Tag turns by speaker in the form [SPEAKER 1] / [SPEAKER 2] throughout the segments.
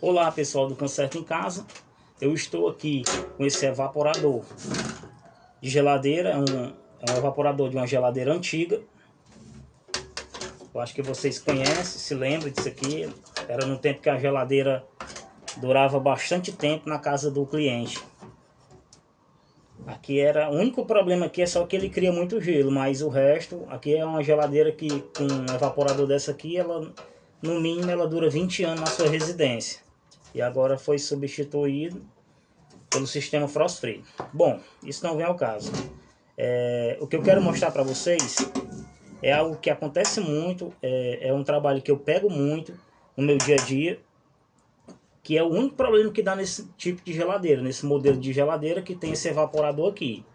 [SPEAKER 1] Olá pessoal do Conserto em Casa, eu estou aqui com esse evaporador de geladeira, é um evaporador de uma geladeira antiga. Eu acho que vocês conhecem, se lembram disso aqui, era no tempo que a geladeira durava bastante tempo na casa do cliente. Aqui era, o único problema aqui é só que ele cria muito gelo, mas o resto, aqui é uma geladeira que com um evaporador dessa aqui, ela no mínimo ela dura 20 anos na sua residência. E agora foi substituído pelo sistema Frost Free. Bom, isso não vem ao caso. O que eu quero mostrar para vocês é algo que acontece muito, é um trabalho que eu pego muito no meu dia a dia, que é o único problema que dá nesse tipo de geladeira, nesse modelo de geladeira que tem esse evaporador aqui.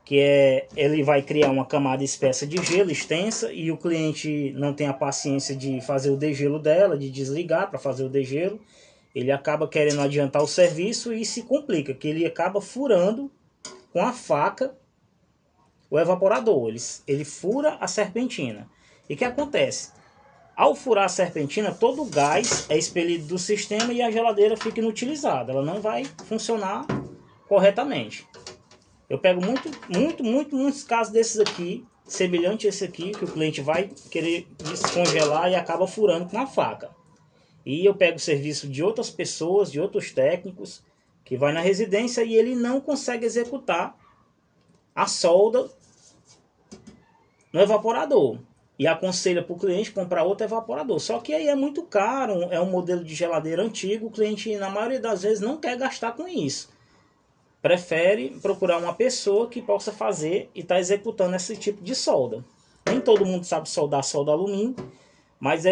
[SPEAKER 1] Que ele vai criar uma camada espessa de gelo extensa e o cliente não tem a paciência de fazer o degelo dela, de desligar para fazer o degelo. Ele acaba querendo adiantar o serviço e se complica, que ele acaba furando com a faca o evaporador. Ele fura a serpentina. E o que acontece? Ao furar a serpentina, todo o gás é expelido do sistema e a geladeira fica inutilizada. Ela não vai funcionar corretamente. Eu pego muitos casos desses aqui, semelhante a esse aqui, que o cliente vai querer descongelar e acaba furando com a faca. E eu pego o serviço de outras pessoas, de outros técnicos, que vai na residência e ele não consegue executar a solda no evaporador. E aconselha para o cliente comprar outro evaporador. Só que aí é muito caro, é um modelo de geladeira antigo, o cliente na maioria das vezes não quer gastar com isso. Prefere procurar uma pessoa que possa fazer e está executando esse tipo de solda. Nem todo mundo sabe soldar solda alumínio, mas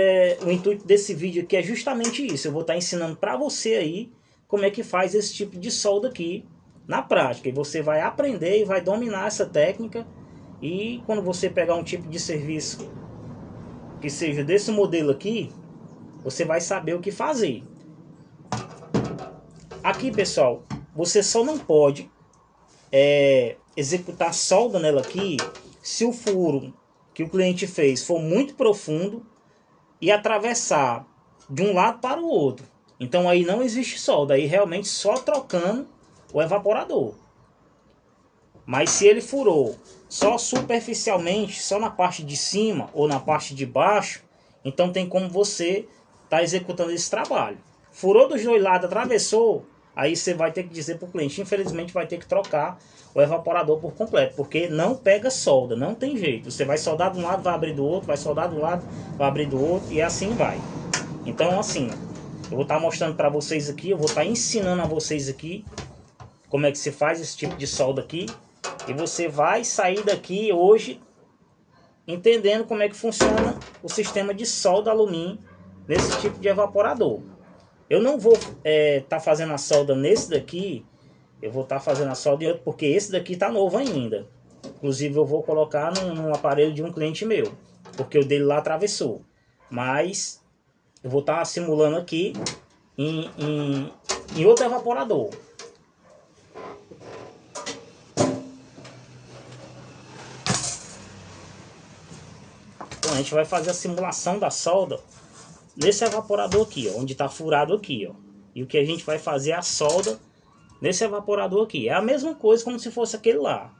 [SPEAKER 1] o intuito desse vídeo aqui é justamente isso. Eu vou estar ensinando para você aí como é que faz esse tipo de solda aqui na prática. E você vai aprender e vai dominar essa técnica. E quando você pegar um tipo de serviço que seja desse modelo aqui, você vai saber o que fazer. Aqui, pessoal, você só não pode executar solda nela aqui se o furo que o cliente fez for muito profundo e atravessar de um lado para o outro. Então aí não existe solda, aí realmente só trocando o evaporador. Mas se ele furou só superficialmente, só na parte de cima ou na parte de baixo, então tem como você estar executando esse trabalho. Furou dos dois lados, atravessou, aí você vai ter que dizer para o cliente, infelizmente vai ter que trocar o evaporador por completo, porque não pega solda, não tem jeito. Você vai soldar de um lado, vai abrir do outro, vai soldar de um lado, vai abrir do outro e assim vai. Então assim, eu vou estar mostrando para vocês aqui, eu vou estar ensinando a vocês aqui como é que se faz esse tipo de solda aqui. E você vai sair daqui hoje entendendo como é que funciona o sistema de solda alumínio nesse tipo de evaporador. Eu não vou estar fazendo a solda nesse daqui, eu vou estar fazendo a solda em outro, porque esse daqui está novo ainda. Inclusive eu vou colocar num aparelho de um cliente meu, porque o dele lá atravessou. Mas eu vou estar simulando aqui em outro evaporador. Então a gente vai fazer a simulação da solda nesse evaporador aqui, ó, onde está furado aqui, ó. E o que a gente vai fazer é a solda nesse evaporador aqui. É a mesma coisa como se fosse aquele lá.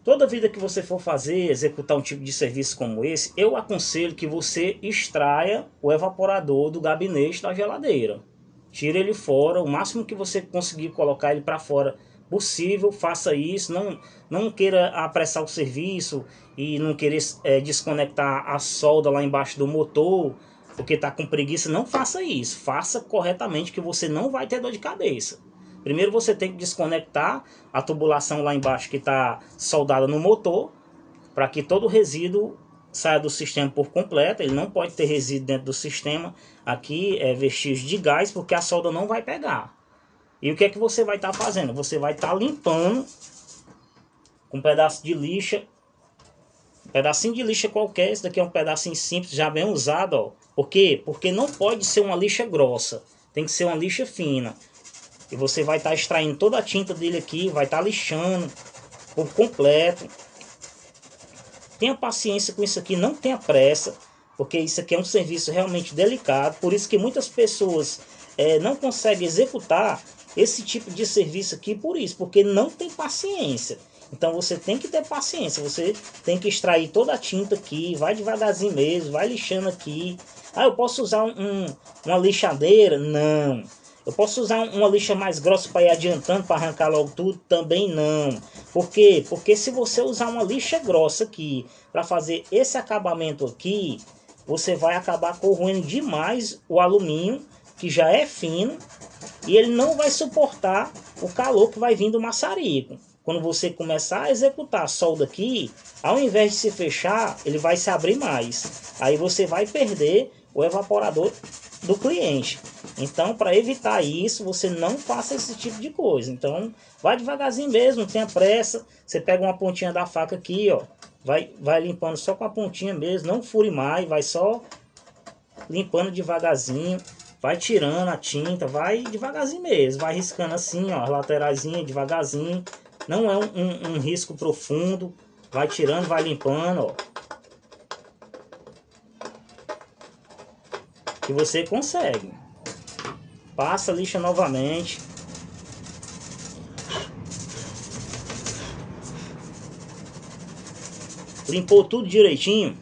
[SPEAKER 1] Toda vida que você for fazer, executar um tipo de serviço como esse, eu aconselho que você extraia o evaporador do gabinete da geladeira. Tire ele fora, o máximo que você conseguir colocar ele para fora possível, faça isso. Não queira apressar o serviço e não querer desconectar a solda lá embaixo do motor, porque está com preguiça. Não faça isso, faça corretamente que você não vai ter dor de cabeça. Primeiro você tem que desconectar a tubulação lá embaixo que está soldada no motor, para que todo o resíduo saia do sistema por completo. Ele não pode ter resíduo dentro do sistema. Aqui é vestígio de gás, porque a solda não vai pegar. E o que é que você vai estar fazendo? Você vai estar limpando com um pedaço de lixa, um pedacinho de lixa qualquer. Esse daqui é um pedacinho simples, já bem usado, ó. Por quê? Porque não pode ser uma lixa grossa, tem que ser uma lixa fina. E você vai estar extraindo toda a tinta dele aqui, vai estar lixando por completo. Tenha paciência com isso aqui, não tenha pressa. porque isso aqui é um serviço realmente delicado, por isso que muitas pessoas não conseguem executar esse tipo de serviço aqui por isso, porque não tem paciência. Então você tem que ter paciência, você tem que extrair toda a tinta aqui, vai devagarzinho mesmo, vai lixando aqui. Ah, eu posso usar uma lixadeira? Não. Eu posso usar uma lixa mais grossa para ir adiantando, para arrancar logo tudo? Também não. Por quê? Porque se você usar uma lixa grossa aqui, para fazer esse acabamento aqui, você vai acabar corroendo demais o alumínio, que já é fino, e ele não vai suportar o calor que vai vir do maçarico. Quando você começar a executar a solda aqui, ao invés de se fechar, ele vai se abrir mais. Aí você vai perder o evaporador do cliente. Então, para evitar isso, você não faça esse tipo de coisa. Então, vai devagarzinho mesmo, não tenha pressa. Você pega uma pontinha da faca aqui, ó, vai limpando só com a pontinha mesmo, não fure mais, vai só limpando devagarzinho. Vai tirando a tinta, vai devagarzinho mesmo, vai riscando assim, ó, as lateraisinhas devagarzinho. Não é um risco profundo, vai tirando, vai limpando, ó. Que você consegue. Passa, lixa novamente. Limpou tudo direitinho.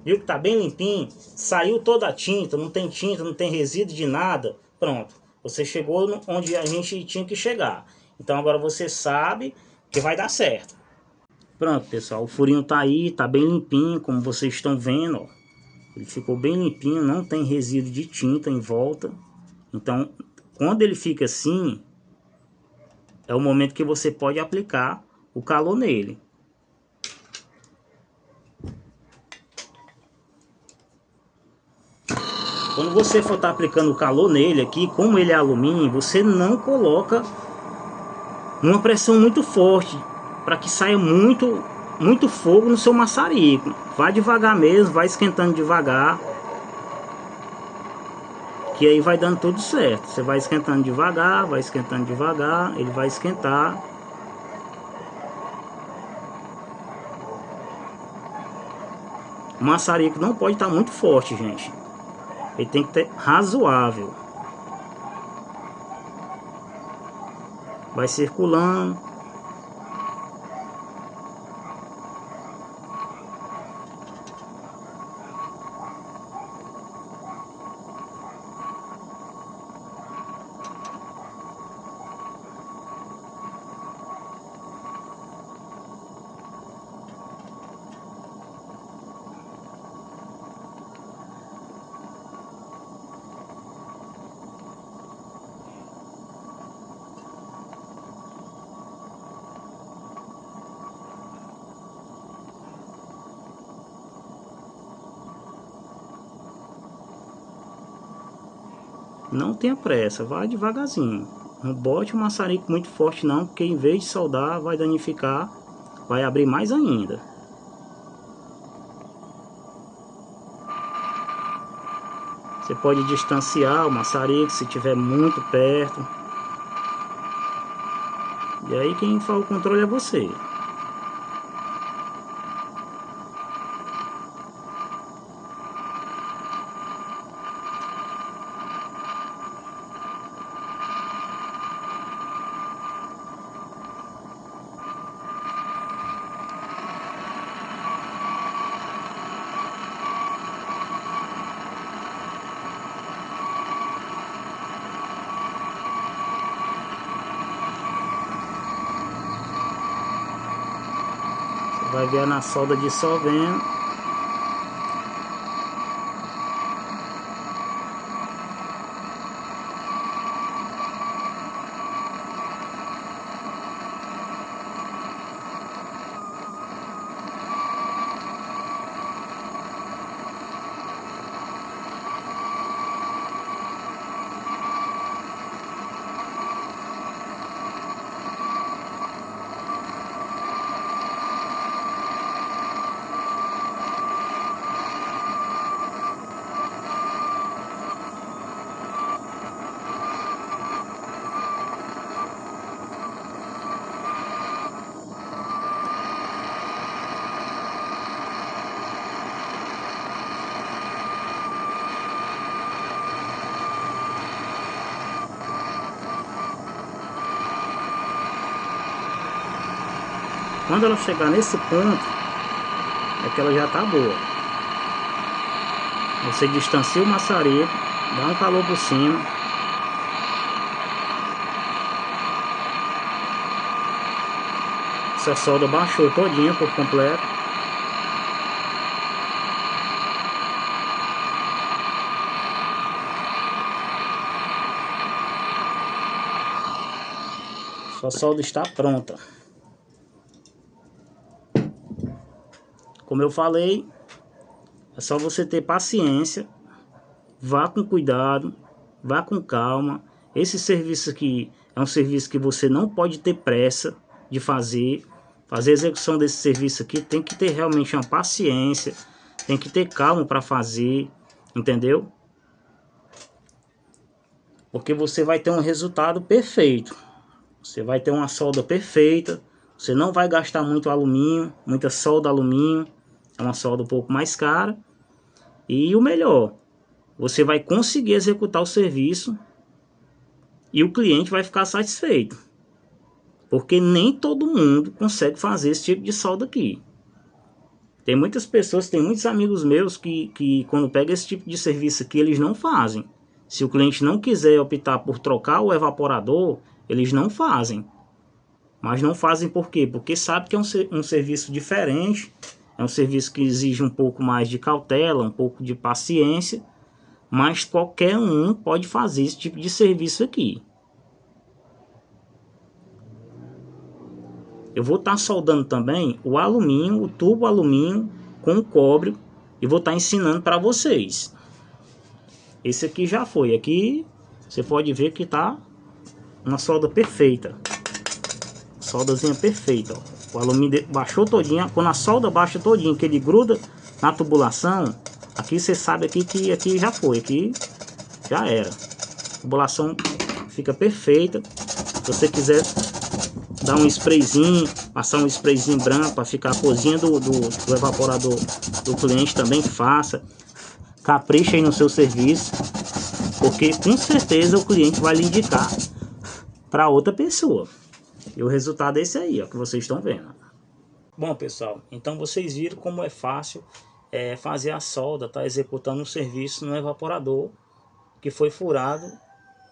[SPEAKER 1] Viu que tá bem limpinho. Saiu toda a tinta, não tem resíduo de nada. Pronto. Você chegou onde a gente tinha que chegar. Então agora você sabe que vai dar certo. Pronto, pessoal. O furinho tá aí, tá bem limpinho, como vocês estão vendo, ó. Ele ficou bem limpinho, não tem resíduo de tinta em volta. Então, quando ele fica assim, é o momento que você pode aplicar o calor nele. Quando você for estar aplicando o calor nele aqui, como ele é alumínio, você não coloca numa pressão muito forte, para que saia muito fogo no seu maçarico. Vai devagar mesmo, vai esquentando devagar, que aí vai dando tudo certo. Você vai esquentando devagar, ele vai esquentar. O maçarico não pode estar muito forte, gente. Ele tem que ter razoável. Vai circulando. Não tenha pressa, vai devagarzinho. Não bote o maçarico muito forte não, porque em vez de soldar, vai danificar, vai abrir mais ainda. Você pode distanciar o maçarico se estiver muito perto. E aí quem faz o controle é você. Vai ver na solda dissolvendo. Quando ela chegar nesse ponto, é que ela já tá boa. Você distancia o maçareto, dá um calor por cima. Essa solda baixou todinha por completo. Sua solda está pronta. Como eu falei, é só você ter paciência, vá com cuidado, vá com calma. Esse serviço aqui é um serviço que você não pode ter pressa de fazer. Fazer a execução desse serviço aqui tem que ter realmente uma paciência, tem que ter calma para fazer, entendeu? Porque você vai ter um resultado perfeito. Você vai ter uma solda perfeita. Você não vai gastar muito alumínio, muita solda alumínio. É uma solda um pouco mais cara. E o melhor, você vai conseguir executar o serviço e o cliente vai ficar satisfeito. Porque nem todo mundo consegue fazer esse tipo de solda aqui. Tem muitas pessoas, tem muitos amigos meus que quando pega esse tipo de serviço aqui, eles não fazem. Se o cliente não quiser optar por trocar o evaporador, eles não fazem. Mas não fazem por quê? Porque sabe que é um serviço diferente, é um serviço que exige um pouco mais de cautela, um pouco de paciência, mas qualquer um pode fazer esse tipo de serviço aqui. Eu vou estar soldando também o alumínio, o tubo alumínio com o cobre, e vou estar ensinando para vocês. Esse aqui já foi. Aqui você pode ver que tá uma solda perfeita. Soldazinha perfeita, ó. O alumínio baixou todinha. Quando a solda baixa todinha, que ele gruda na tubulação, aqui você sabe aqui que aqui já foi, aqui já era. A tubulação fica perfeita. Se você quiser dar um sprayzinho, passar um sprayzinho branco para ficar a cozinha do evaporador do cliente, também faça. Capricha aí no seu serviço, porque com certeza o cliente vai lhe indicar para outra pessoa. E o resultado é esse aí, ó, que vocês estão vendo. Bom, pessoal, então vocês viram como é fácil fazer a solda, tá executando um serviço no evaporador que foi furado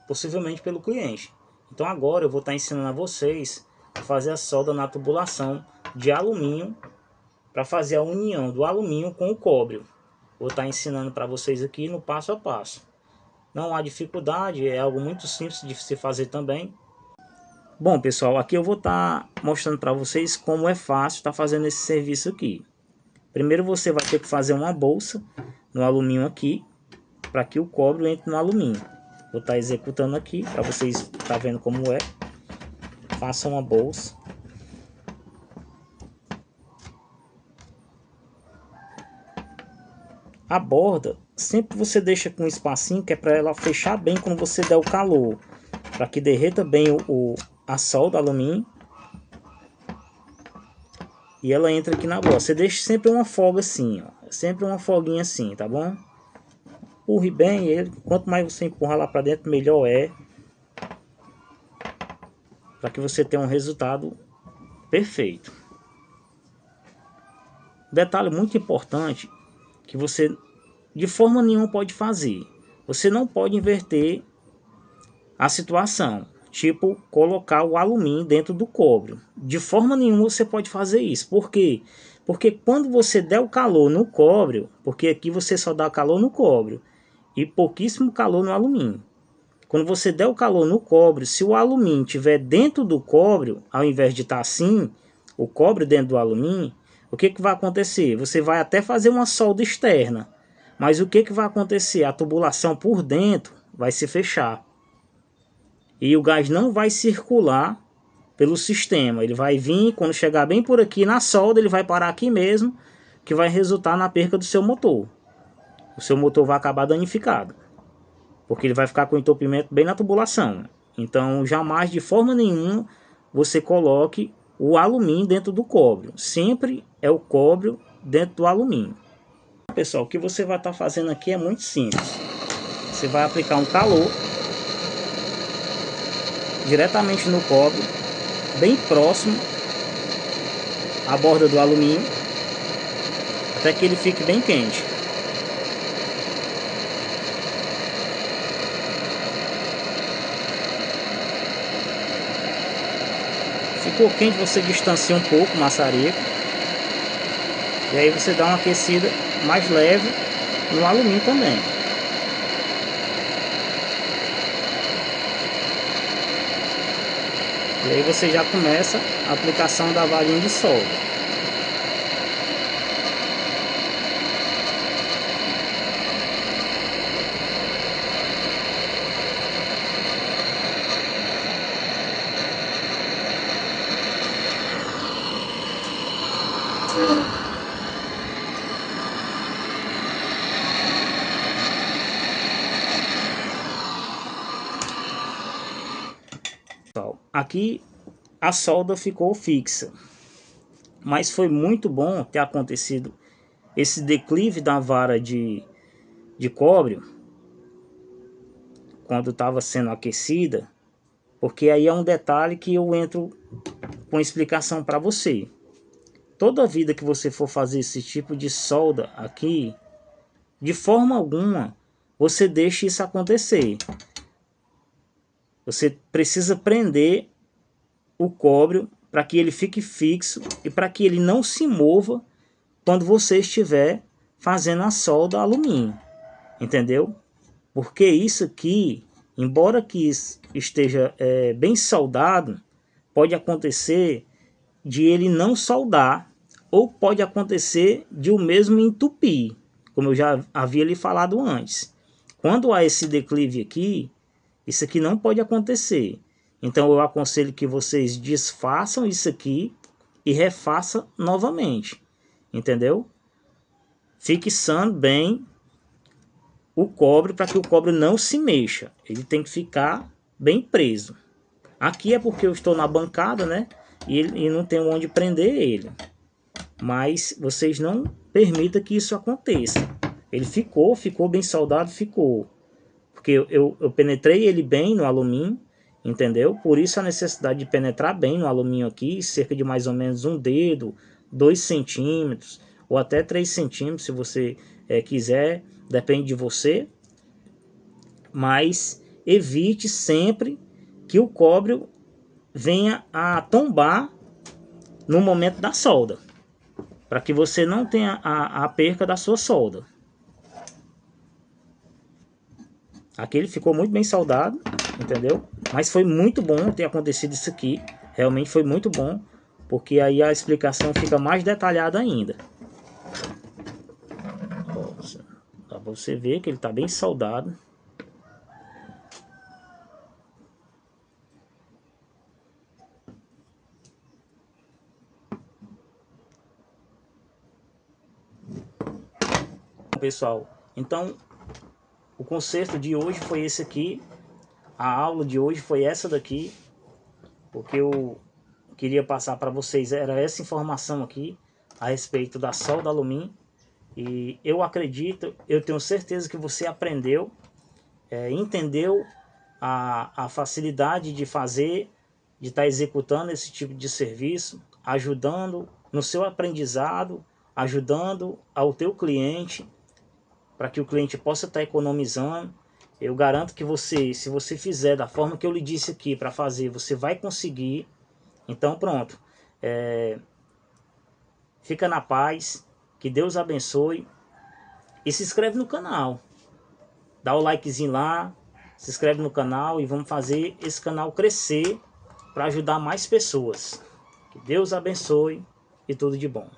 [SPEAKER 1] possivelmente pelo cliente. Então agora eu vou estar ensinando a vocês a fazer a solda na tubulação de alumínio, para fazer a união do alumínio com o cobre. Vou estar ensinando para vocês aqui no passo a passo. Não há dificuldade, é algo muito simples de se fazer também. Bom, pessoal, aqui eu vou estar mostrando para vocês como é fácil estar fazendo esse serviço aqui. Primeiro você vai ter que fazer uma bolsa no alumínio aqui, para que o cobre entre no alumínio. Vou estar executando aqui para vocês estar vendo como é. Faça uma bolsa. A borda, sempre você deixa com um espacinho, que é para ela fechar bem quando você der o calor. Para que derreta bem a solda alumínio. E ela entra aqui na borda. Você deixa sempre uma folga assim, ó. Sempre uma folguinha assim, tá bom? Empurre bem ele. Quanto mais você empurrar lá para dentro, melhor é. Para que você tenha um resultado perfeito. Detalhe muito importante que você de forma nenhuma pode fazer. Você não pode inverter a situação, tipo colocar o alumínio dentro do cobre. De forma nenhuma você pode fazer isso. Por quê? Porque quando você der o calor no cobre, porque aqui você só dá calor no cobre e pouquíssimo calor no alumínio. Quando você der o calor no cobre, se o alumínio estiver dentro do cobre, ao invés de estar assim, o cobre dentro do alumínio, o que vai acontecer? Você vai até fazer uma solda externa, mas o que vai acontecer? A tubulação por dentro vai se fechar. E o gás não vai circular pelo sistema. Ele vai vir, quando chegar bem por aqui na solda, ele vai parar aqui mesmo, que vai resultar na perca do seu motor. O seu motor vai acabar danificado, porque ele vai ficar com o entupimento bem na tubulação. Então, jamais, de forma nenhuma, você coloque o alumínio dentro do cobre. Sempre é o cobre dentro do alumínio. Pessoal, o que você vai estar fazendo aqui é muito simples. Você vai aplicar um calor diretamente no cobre, bem próximo a borda do alumínio até que ele fique bem quente. Ficou quente, você distancia um pouco o maçarico. E aí você dá uma aquecida mais leve no alumínio também. E aí você já começa a aplicação da varinha de solda. Aqui a solda ficou fixa, mas foi muito bom ter acontecido esse declive da vara de cobre quando estava sendo aquecida, porque aí é um detalhe que eu entro com explicação para você. Toda vida que você for fazer esse tipo de solda aqui, de forma alguma você deixe isso acontecer. Você precisa prender o cobre para que ele fique fixo e para que ele não se mova quando você estiver fazendo a solda alumínio, entendeu? Porque isso aqui, embora que esteja bem soldado, pode acontecer de ele não soldar, ou pode acontecer de o mesmo entupir, como eu já havia lhe falado antes. Quando há esse declive aqui, isso aqui não pode acontecer. Então eu aconselho que vocês desfaçam isso aqui e refaçam novamente, entendeu? Fixando bem o cobre para que o cobre não se mexa. Ele tem que ficar bem preso. Aqui é porque eu estou na bancada, né? E não tenho onde prender ele. Mas vocês não permitam que isso aconteça. Ele ficou bem soldado, ficou. Porque eu penetrei ele bem no alumínio, entendeu? Por isso a necessidade de penetrar bem no alumínio aqui, cerca de mais ou menos um dedo, 2 centímetros, ou até 3 centímetros, se você quiser, depende de você. Mas evite sempre que o cobre venha a tombar no momento da solda, para que você não tenha a perca da sua solda. Aqui ele ficou muito bem soldado, entendeu? Mas foi muito bom ter acontecido isso aqui. Realmente foi muito bom, porque aí a explicação fica mais detalhada ainda. Dá pra você ver que ele tá bem soldado. Pessoal, então o conserto de hoje foi esse aqui. A aula de hoje foi essa daqui, porque eu queria passar para vocês era essa informação aqui a respeito da solda alumínio. E eu acredito, eu tenho certeza que você aprendeu, entendeu a facilidade de fazer, de estar executando esse tipo de serviço, ajudando no seu aprendizado, ajudando ao teu cliente, para que o cliente possa estar economizando. Eu garanto que você, se você fizer da forma que eu lhe disse aqui para fazer, você vai conseguir. Então pronto, fica na paz, que Deus abençoe e se inscreve no canal. Dá o likezinho lá, se inscreve no canal e vamos fazer esse canal crescer para ajudar mais pessoas. Que Deus abençoe e tudo de bom.